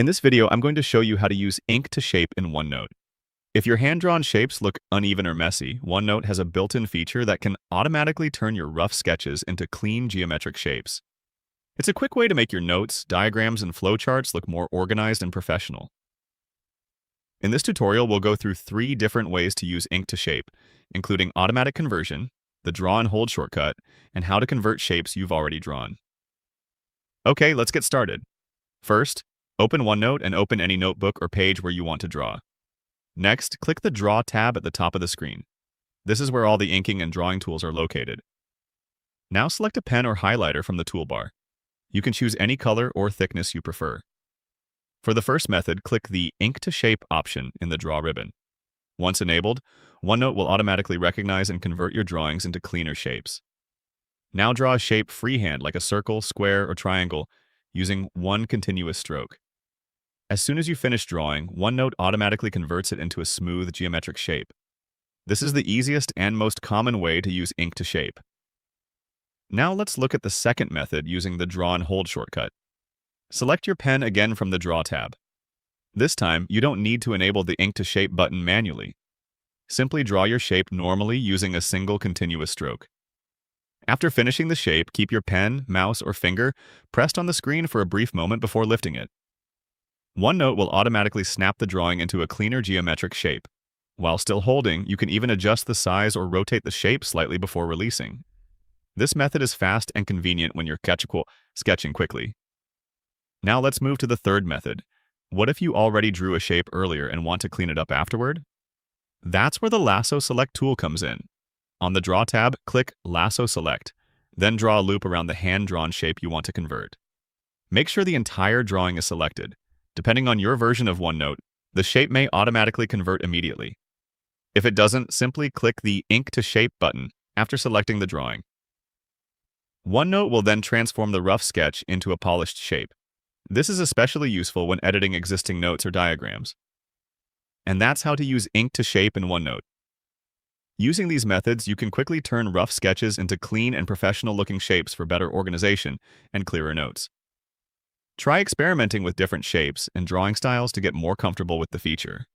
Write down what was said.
In this video, I'm going to show you how to use ink to shape in OneNote. If your hand-drawn shapes look uneven or messy, OneNote has a built-in feature that can automatically turn your rough sketches into clean geometric shapes. It's a quick way to make your notes, diagrams, and flowcharts look more organized and professional. In this tutorial, we'll go through 3 different ways to use ink to shape, including automatic conversion, the draw and hold shortcut, and how to convert shapes you've already drawn. Okay, let's get started. First, open OneNote and open any notebook or page where you want to draw. Next, click the Draw tab at the top of the screen. This is where all the inking and drawing tools are located. Now select a pen or highlighter from the toolbar. You can choose any color or thickness you prefer. For the first method, click the Ink to Shape option in the Draw ribbon. Once enabled, OneNote will automatically recognize and convert your drawings into cleaner shapes. Now draw a shape freehand like a circle, square, or triangle using one continuous stroke. As soon as you finish drawing, OneNote automatically converts it into a smooth geometric shape. This is the easiest and most common way to use ink to shape. Now let's look at the second method using the Draw and Hold shortcut. Select your pen again from the Draw tab. This time, you don't need to enable the Ink to Shape button manually. Simply draw your shape normally using a single continuous stroke. After finishing the shape, keep your pen, mouse, or finger pressed on the screen for a brief moment before lifting it. OneNote will automatically snap the drawing into a cleaner geometric shape. While still holding, you can even adjust the size or rotate the shape slightly before releasing. This method is fast and convenient when you're sketching quickly. Now let's move to the third method. What if you already drew a shape earlier and want to clean it up afterward? That's where the Lasso Select tool comes in. On the Draw tab, click Lasso Select, then draw a loop around the hand-drawn shape you want to convert. Make sure the entire drawing is selected. Depending on your version of OneNote, the shape may automatically convert immediately. If it doesn't, simply click the Ink to Shape button after selecting the drawing. OneNote will then transform the rough sketch into a polished shape. This is especially useful when editing existing notes or diagrams. And that's how to use ink to shape in OneNote. Using these methods, you can quickly turn rough sketches into clean and professional-looking shapes for better organization and clearer notes. Try experimenting with different shapes and drawing styles to get more comfortable with the feature.